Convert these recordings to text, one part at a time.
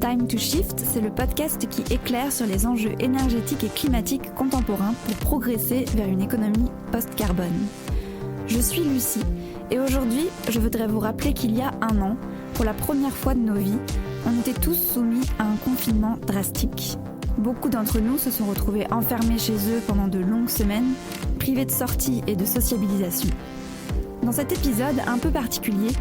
Time to Shift, c'est le podcast qui éclaire sur les enjeux énergétiques et climatiques contemporains pour progresser vers une économie post-carbone. Je suis Lucie et aujourd'hui, je voudrais vous rappeler qu'il y a un an, pour la première fois de nos vies, on était tous soumis à un confinement drastique. Beaucoup d'entre nous se sont retrouvés enfermés chez eux pendant de longues semaines, privés de sorties et de sociabilisation. Dans cet épisode un peu particulier,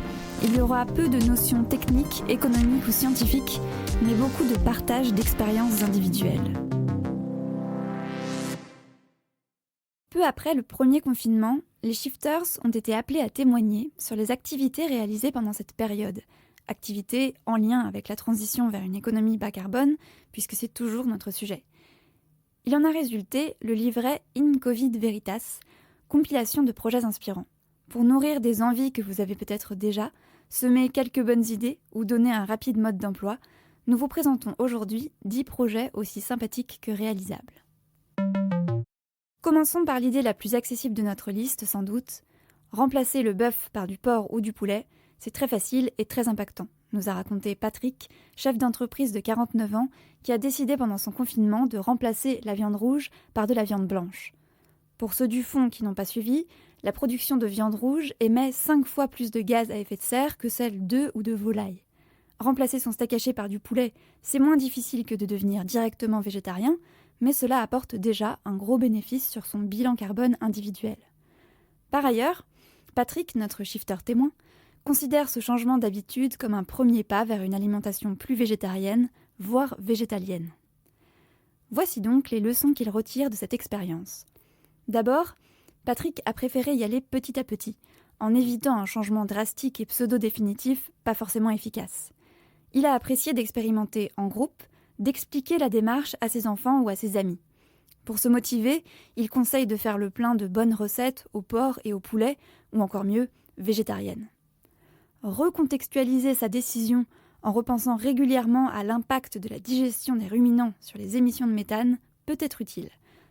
il y aura peu de notions techniques, économiques ou scientifiques, mais beaucoup de partage d'expériences individuelles. Peu après le premier confinement, les shifters ont été appelés à témoigner sur les activités réalisées pendant cette période. Activités en lien avec la transition vers une économie bas carbone, puisque c'est toujours notre sujet. Il en a résulté le livret In Covid Veritas, compilation de projets inspirants. Pour nourrir des envies que vous avez peut-être déjà, semer quelques bonnes idées ou donner un rapide mode d'emploi, nous vous présentons aujourd'hui 10 projets aussi sympathiques que réalisables. Commençons par l'idée la plus accessible de notre liste, sans doute. Remplacer le bœuf par du porc ou du poulet, c'est très facile et très impactant, nous a raconté Patrick, chef d'entreprise de 49 ans, qui a décidé pendant son confinement de remplacer la viande rouge par de la viande blanche. Pour ceux du fond qui n'ont pas suivi, la production de viande rouge émet 5 fois plus de gaz à effet de serre que celle d'œufs ou de volaille. Remplacer son steak haché par du poulet, c'est moins difficile que de devenir directement végétarien, mais cela apporte déjà un gros bénéfice sur son bilan carbone individuel. Par ailleurs, Patrick, notre shifter témoin, considère ce changement d'habitude comme un premier pas vers une alimentation plus végétarienne, voire végétalienne. Voici donc les leçons qu'il retire de cette expérience. D'abord, Patrick a préféré y aller petit à petit, en évitant un changement drastique et pseudo-définitif pas forcément efficace. Il a apprécié d'expérimenter en groupe, d'expliquer la démarche à ses enfants ou à ses amis. Pour se motiver, il conseille de faire le plein de bonnes recettes au porc et au poulet, ou encore mieux, végétariennes. Recontextualiser sa décision en repensant régulièrement à l'impact de la digestion des ruminants sur les émissions de méthane peut être utile.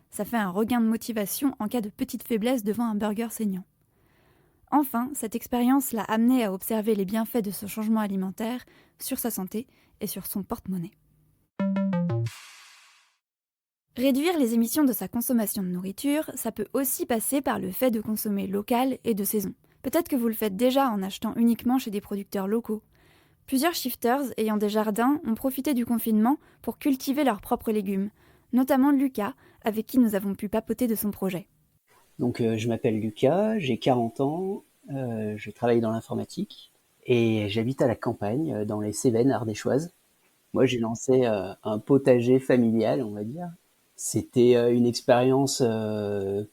Ça fait un regain de motivation en cas de petite faiblesse devant un burger saignant. Enfin, cette expérience l'a amené à observer les bienfaits de ce changement alimentaire sur sa santé et sur son porte-monnaie. Réduire les émissions de sa consommation de nourriture, ça peut aussi passer par le fait de consommer local et de saison. Peut-être que vous le faites déjà en achetant uniquement chez des producteurs locaux. Plusieurs shifters ayant des jardins ont profité du confinement pour cultiver leurs propres légumes, notamment Lucas, avec qui nous avons pu papoter de son projet. Donc je m'appelle Lucas, j'ai 40 ans, je travaille dans l'informatique et j'habite à la campagne, dans les Cévennes ardéchoises. Moi j'ai lancé un potager familial, on va dire. C'était une expérience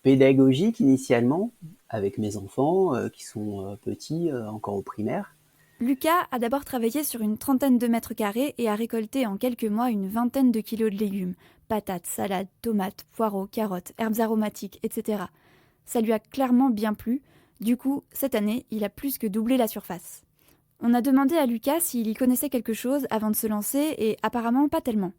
pédagogique initialement, avec mes enfants qui sont petits, encore au primaire. Lucas a d'abord travaillé sur une 30aine de mètres carrés et a récolté en quelques mois une 20aine de kilos de légumes, patates, salades, tomates, poireaux, carottes, herbes aromatiques, etc. Ça lui a clairement bien plu, du coup, cette année, il a plus que doublé la surface. On a demandé à Lucas s'il y connaissait quelque chose avant de se lancer et apparemment pas tellement.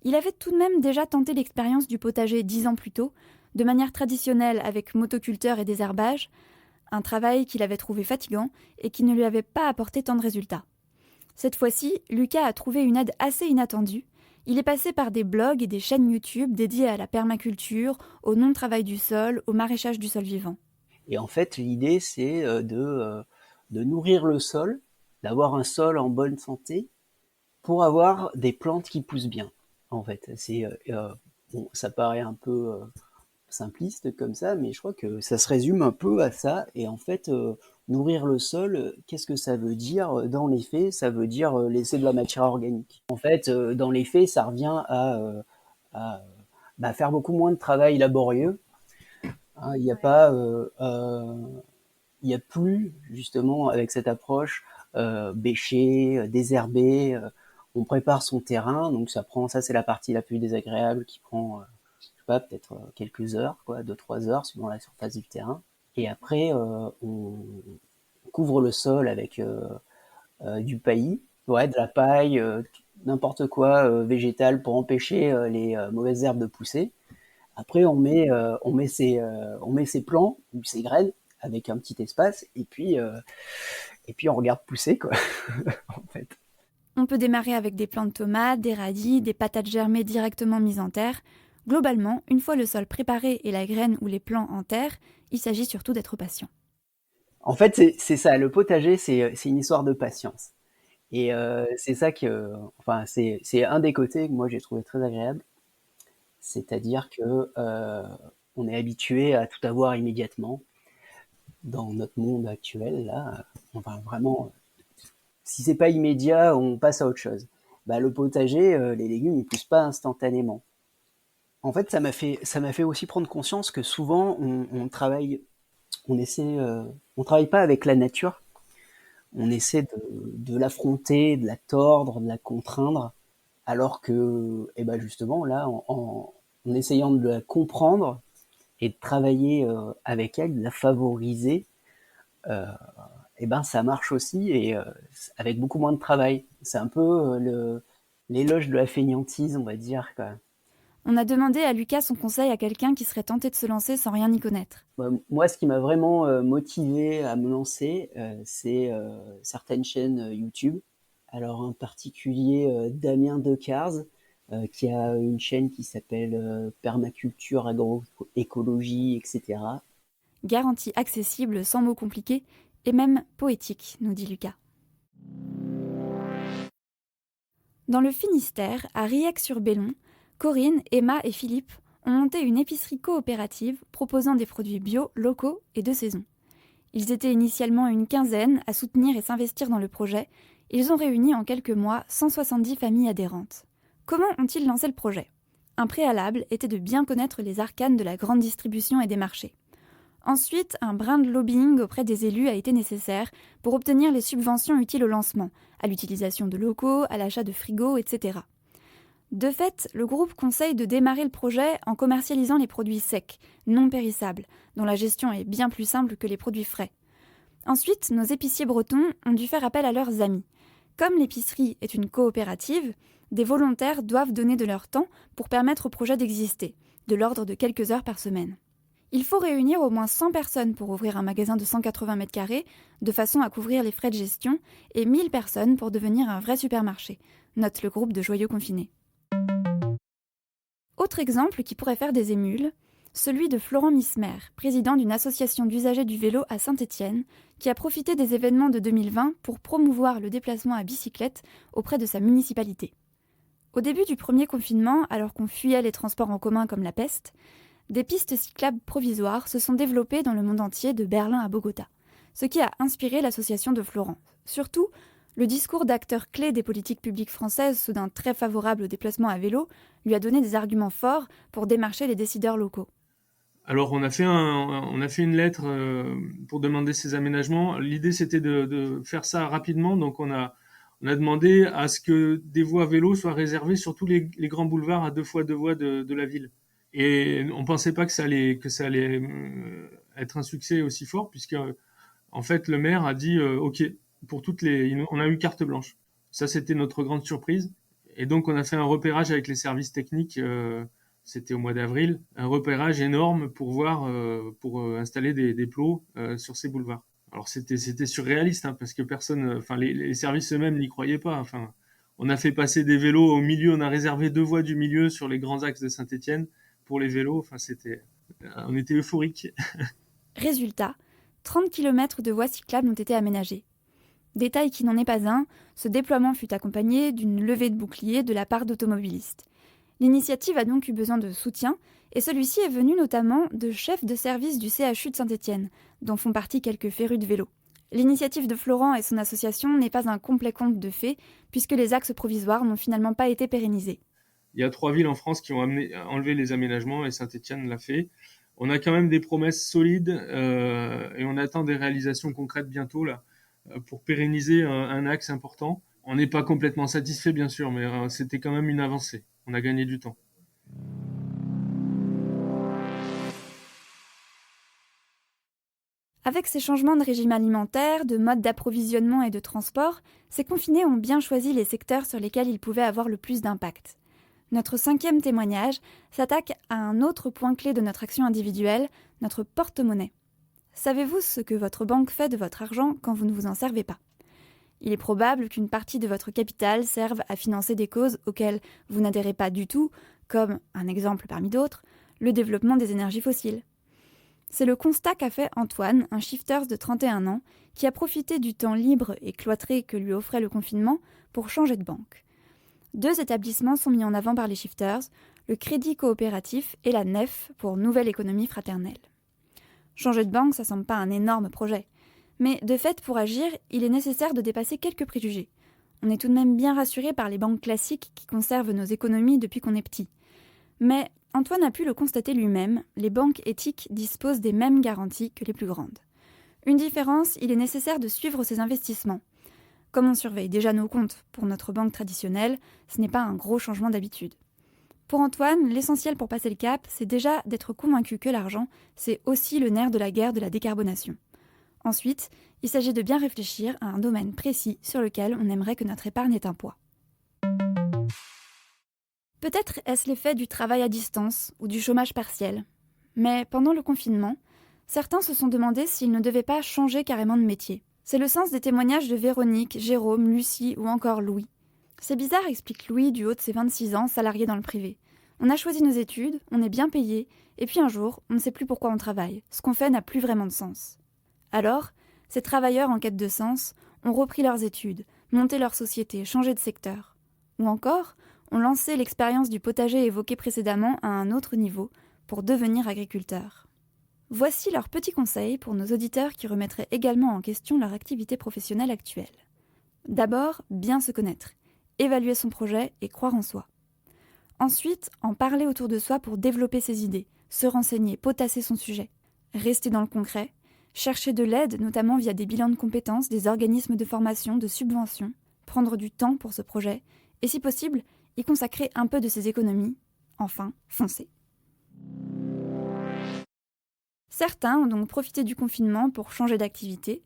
Il avait tout de même déjà tenté l'expérience du potager 10 ans plus tôt, de manière traditionnelle avec motoculteur et désherbage, un travail qu'il avait trouvé fatigant et qui ne lui avait pas apporté tant de résultats. Cette fois-ci, Lucas a trouvé une aide assez inattendue. Il est passé par des blogs et des chaînes YouTube dédiées à la permaculture, au non-travail du sol, au maraîchage du sol vivant. Et en fait, l'idée, c'est de nourrir le sol, d'avoir un sol en bonne santé pour avoir des plantes qui poussent bien. En fait, bon, ça paraît un peu simpliste comme ça, mais je crois que ça se résume un peu à ça. Et en fait, nourrir le sol, qu'est-ce que ça veut dire dans les faits? Ça veut dire laisser de la matière organique. En fait, dans les faits, ça revient à faire beaucoup moins de travail laborieux. Hein, il n'y a pas, il y a plus justement avec cette approche bêcher, désherber. On prépare son terrain, donc ça c'est la partie la plus désagréable qui prend peut-être quelques heures, 2-3 heures suivant la surface du terrain. Et après, on couvre le sol avec du paillis, de la paille, n'importe quoi végétal pour empêcher les mauvaises herbes de pousser. Après, on met ses plants ou ses graines avec un petit espace et puis on regarde pousser, quoi. En fait. On peut démarrer avec des plants de tomates, des radis, des patates germées directement mises en terre. Globalement, une fois le sol préparé et la graine ou les plants en terre, il s'agit surtout d'être patient. En fait, c'est ça, le potager, c'est une histoire de patience. Et c'est ça que, enfin, c'est un des côtés que moi j'ai trouvé très agréable. C'est-à-dire que on est habitué à tout avoir immédiatement dans notre monde actuel. Là, enfin vraiment, si c'est pas immédiat, on passe à autre chose. Bah, le potager, les légumes, ils poussent pas instantanément. En fait, ça m'a fait aussi prendre conscience que souvent on travaille pas avec la nature. On essaie de l'affronter, de la tordre, de la contraindre, alors que, eh ben justement, là, en essayant de la comprendre et de travailler avec elle, de la favoriser, euh, eh ben ça marche aussi et avec beaucoup moins de travail. C'est un peu l'éloge de la fainéantise, on va dire, quoi. On a demandé à Lucas son conseil à quelqu'un qui serait tenté de se lancer sans rien y connaître. Moi, ce qui m'a vraiment motivé à me lancer, c'est certaines chaînes YouTube. Alors en particulier Damien Decars, qui a une chaîne qui s'appelle Permaculture, Agroécologie, etc. Garantie accessible, sans mots compliqués, et même poétique, nous dit Lucas. Dans le Finistère, à Riec-sur-Bellon, Corinne, Emma et Philippe ont monté une épicerie coopérative proposant des produits bio, locaux et de saison. Ils étaient initialement une quinzaine à soutenir et s'investir dans le projet. Ils ont réuni en quelques mois 170 familles adhérentes. Comment ont-ils lancé le projet ? Un préalable était de bien connaître les arcanes de la grande distribution et des marchés. Ensuite, un brin de lobbying auprès des élus a été nécessaire pour obtenir les subventions utiles au lancement, à l'utilisation de locaux, à l'achat de frigos, etc. De fait, le groupe conseille de démarrer le projet en commercialisant les produits secs, non périssables, dont la gestion est bien plus simple que les produits frais. Ensuite, nos épiciers bretons ont dû faire appel à leurs amis. Comme l'épicerie est une coopérative, des volontaires doivent donner de leur temps pour permettre au projet d'exister, de l'ordre de quelques heures par semaine. Il faut réunir au moins 100 personnes pour ouvrir un magasin de 180 m², de façon à couvrir les frais de gestion, et 1000 personnes pour devenir un vrai supermarché, note le groupe de joyeux confinés. Autre exemple qui pourrait faire des émules, celui de Florent Mismer, président d'une association d'usagers du vélo à Saint-Étienne, qui a profité des événements de 2020 pour promouvoir le déplacement à bicyclette auprès de sa municipalité. Au début du premier confinement, alors qu'on fuyait les transports en commun comme la peste, des pistes cyclables provisoires se sont développées dans le monde entier, de Berlin à Bogota, ce qui a inspiré l'association de Florent. Surtout, le discours d'acteurs clés des politiques publiques françaises, soudain très favorable au déplacement à vélo, lui a donné des arguments forts pour démarcher les décideurs locaux. Alors on a fait une lettre pour demander ces aménagements. L'idée c'était de faire ça rapidement, donc on a demandé à ce que des voies vélo soient réservées sur tous les grands boulevards à 2x2 voies de la ville. Et on pensait pas que ça allait être un succès aussi fort, puisque en fait le maire a dit OK pour on a eu carte blanche. Ça c'était notre grande surprise. Et donc on a fait un repérage avec les services techniques. C'était au mois d'avril, un repérage énorme pour installer des plots sur ces boulevards. Alors c'était surréaliste, hein, parce que les services eux-mêmes n'y croyaient pas. Enfin, on a fait passer des vélos au milieu, on a réservé 2 voies du milieu sur les grands axes de Saint-Étienne pour les vélos. Enfin, on était euphoriques. Résultat, 30 km de voies cyclables ont été aménagées. Détail qui n'en est pas un, ce déploiement fut accompagné d'une levée de boucliers de la part d'automobilistes. L'initiative a donc eu besoin de soutien, et celui-ci est venu notamment de chefs de service du CHU de Saint-Étienne, dont font partie quelques férus de vélo. L'initiative de Florent et son association n'est pas un complet conte de fées, puisque les axes provisoires n'ont finalement pas été pérennisés. Il y a 3 villes en France qui ont enlevé les aménagements, et Saint-Étienne l'a fait. On a quand même des promesses solides, et on attend des réalisations concrètes bientôt là, pour pérenniser un axe important. On n'est pas complètement satisfait, bien sûr, mais c'était quand même une avancée. On a gagné du temps. Avec ces changements de régime alimentaire, de mode d'approvisionnement et de transport, ces confinés ont bien choisi les secteurs sur lesquels ils pouvaient avoir le plus d'impact. Notre 5e témoignage s'attaque à un autre point clé de notre action individuelle, notre porte-monnaie. Savez-vous ce que votre banque fait de votre argent quand vous ne vous en servez pas ? Il est probable qu'une partie de votre capital serve à financer des causes auxquelles vous n'adhérez pas du tout, comme, un exemple parmi d'autres, le développement des énergies fossiles. C'est le constat qu'a fait Antoine, un shifters de 31 ans, qui a profité du temps libre et cloîtré que lui offrait le confinement pour changer de banque. 2 établissements sont mis en avant par les shifters, le Crédit Coopératif et la NEF pour Nouvelle Économie Fraternelle. Changer de banque, ça semble pas un énorme projet. Mais de fait, pour agir, il est nécessaire de dépasser quelques préjugés. On est tout de même bien rassuré par les banques classiques qui conservent nos économies depuis qu'on est petit. Mais Antoine a pu le constater lui-même, les banques éthiques disposent des mêmes garanties que les plus grandes. Une différence, il est nécessaire de suivre ses investissements. Comme on surveille déjà nos comptes pour notre banque traditionnelle, ce n'est pas un gros changement d'habitude. Pour Antoine, l'essentiel pour passer le cap, c'est déjà d'être convaincu que l'argent, c'est aussi le nerf de la guerre de la décarbonation. Ensuite, il s'agit de bien réfléchir à un domaine précis sur lequel on aimerait que notre épargne ait un poids. Peut-être est-ce l'effet du travail à distance ou du chômage partiel. Mais pendant le confinement, certains se sont demandé s'ils ne devaient pas changer carrément de métier. C'est le sens des témoignages de Véronique, Jérôme, Lucie ou encore Louis. C'est bizarre, explique Louis du haut de ses 26 ans, salarié dans le privé. On a choisi nos études, on est bien payé, et puis un jour, on ne sait plus pourquoi on travaille. Ce qu'on fait n'a plus vraiment de sens. Alors, ces travailleurs en quête de sens ont repris leurs études, monté leur société, changé de secteur. Ou encore, ont lancé l'expérience du potager évoquée précédemment à un autre niveau pour devenir agriculteurs. Voici leurs petits conseils pour nos auditeurs qui remettraient également en question leur activité professionnelle actuelle. D'abord, bien se connaître, évaluer son projet et croire en soi. Ensuite, en parler autour de soi pour développer ses idées, se renseigner, potasser son sujet. Rester dans le concret, chercher de l'aide, notamment via des bilans de compétences, des organismes de formation, de subventions, prendre du temps pour ce projet, et si possible, y consacrer un peu de ses économies. Enfin, foncer. Certains ont donc profité du confinement pour changer d'activité.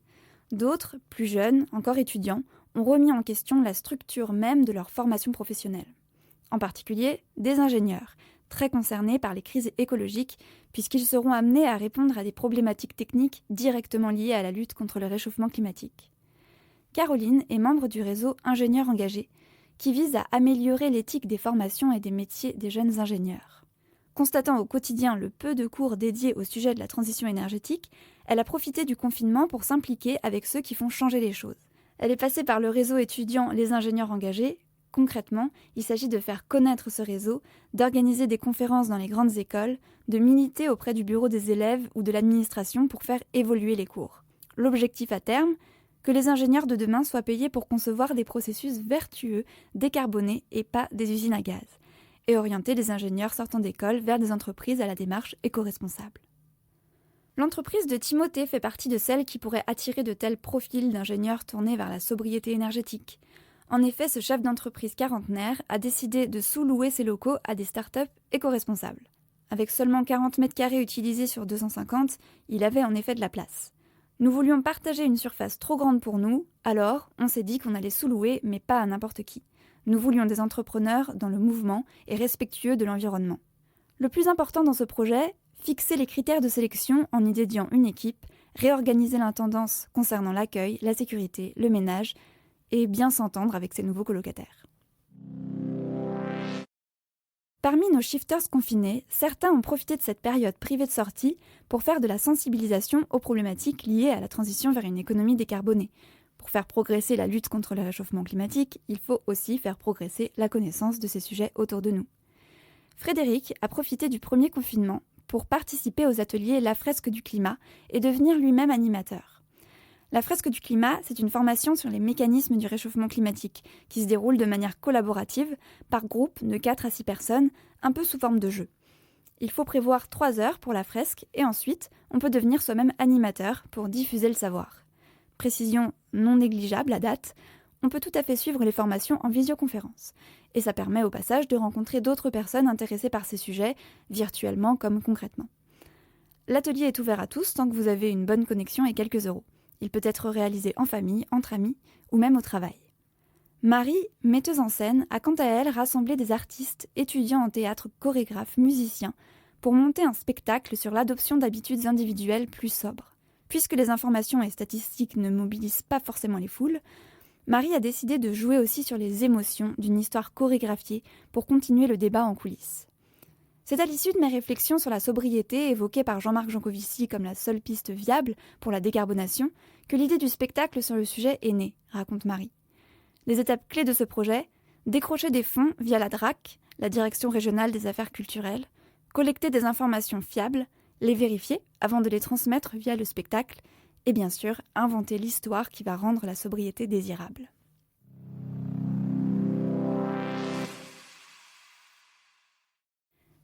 D'autres, plus jeunes, encore étudiants, ont remis en question la structure même de leur formation professionnelle. En particulier, des ingénieurs, très concernés par les crises écologiques, puisqu'ils seront amenés à répondre à des problématiques techniques directement liées à la lutte contre le réchauffement climatique. Caroline est membre du réseau Ingénieurs engagés, qui vise à améliorer l'éthique des formations et des métiers des jeunes ingénieurs. Constatant au quotidien le peu de cours dédiés au sujet de la transition énergétique, elle a profité du confinement pour s'impliquer avec ceux qui font changer les choses. Elle est passée par le réseau étudiant Les Ingénieurs engagés. Concrètement, il s'agit de faire connaître ce réseau, d'organiser des conférences dans les grandes écoles, de militer auprès du bureau des élèves ou de l'administration pour faire évoluer les cours. L'objectif à terme, que les ingénieurs de demain soient payés pour concevoir des processus vertueux, décarbonés et pas des usines à gaz, et orienter les ingénieurs sortant d'école vers des entreprises à la démarche éco-responsable. L'entreprise de Timothée fait partie de celles qui pourraient attirer de tels profils d'ingénieurs tournés vers la sobriété énergétique. En effet, ce chef d'entreprise quarantenaire a décidé de sous-louer ses locaux à des startups éco-responsables. Avec seulement 40 mètres carrés utilisés sur 250, il avait en effet de la place. Nous voulions partager une surface trop grande pour nous, alors on s'est dit qu'on allait sous-louer, mais pas à n'importe qui. Nous voulions des entrepreneurs dans le mouvement et respectueux de l'environnement. Le plus important dans ce projet, fixer les critères de sélection en y dédiant une équipe, réorganiser l'intendance concernant l'accueil, la sécurité, le ménage, et bien s'entendre avec ses nouveaux colocataires. Parmi nos shifters confinés, certains ont profité de cette période privée de sortie pour faire de la sensibilisation aux problématiques liées à la transition vers une économie décarbonée. Pour faire progresser la lutte contre le réchauffement climatique, il faut aussi faire progresser la connaissance de ces sujets autour de nous. Frédéric a profité du premier confinement pour participer aux ateliers La Fresque du climat et devenir lui-même animateur. La Fresque du climat, c'est une formation sur les mécanismes du réchauffement climatique qui se déroule de manière collaborative, par groupe de 4 à 6 personnes, un peu sous forme de jeu. Il faut prévoir 3 heures pour la fresque et ensuite, on peut devenir soi-même animateur pour diffuser le savoir. Précision non négligeable à date, on peut tout à fait suivre les formations en visioconférence. Et ça permet au passage de rencontrer d'autres personnes intéressées par ces sujets, virtuellement comme concrètement. L'atelier est ouvert à tous tant que vous avez une bonne connexion et quelques euros. Il peut être réalisé en famille, entre amis ou même au travail. Marie, metteuse en scène, a quant à elle rassemblé des artistes, étudiants en théâtre, chorégraphes, musiciens, pour monter un spectacle sur l'adoption d'habitudes individuelles plus sobres. Puisque les informations et statistiques ne mobilisent pas forcément les foules, Marie a décidé de jouer aussi sur les émotions d'une histoire chorégraphiée pour continuer le débat en coulisses. C'est à l'issue de mes réflexions sur la sobriété évoquée par Jean-Marc Jancovici comme la seule piste viable pour la décarbonation que l'idée du spectacle sur le sujet est née, raconte Marie. Les étapes clés de ce projet, décrocher des fonds via la DRAC, la Direction régionale des affaires culturelles, collecter des informations fiables, les vérifier avant de les transmettre via le spectacle, et bien sûr, inventer l'histoire qui va rendre la sobriété désirable.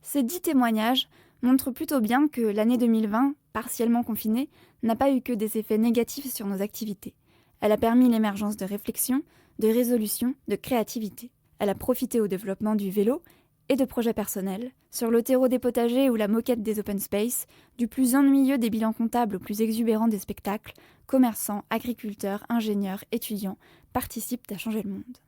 Ces 10 témoignages montrent plutôt bien que l'année 2020, partiellement confinée, n'a pas eu que des effets négatifs sur nos activités. Elle a permis l'émergence de réflexions, de résolutions, de créativité. Elle a profité au développement du vélo et de projets personnels, sur le terreau des potagers ou la moquette des open space, du plus ennuyeux des bilans comptables au plus exubérant des spectacles, commerçants, agriculteurs, ingénieurs, étudiants participent à changer le monde.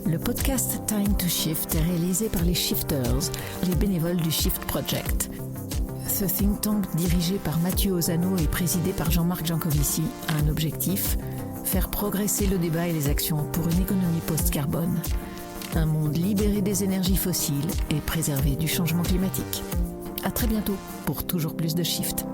Le podcast Time to Shift est réalisé par les Shifters, les bénévoles du Shift Project. Ce think tank dirigé par Mathieu Ozano et présidé par Jean-Marc Jancovici a un objectif, faire progresser le débat et les actions pour une économie post-carbone. Un monde libéré des énergies fossiles et préservé du changement climatique. À très bientôt pour toujours plus de Shift.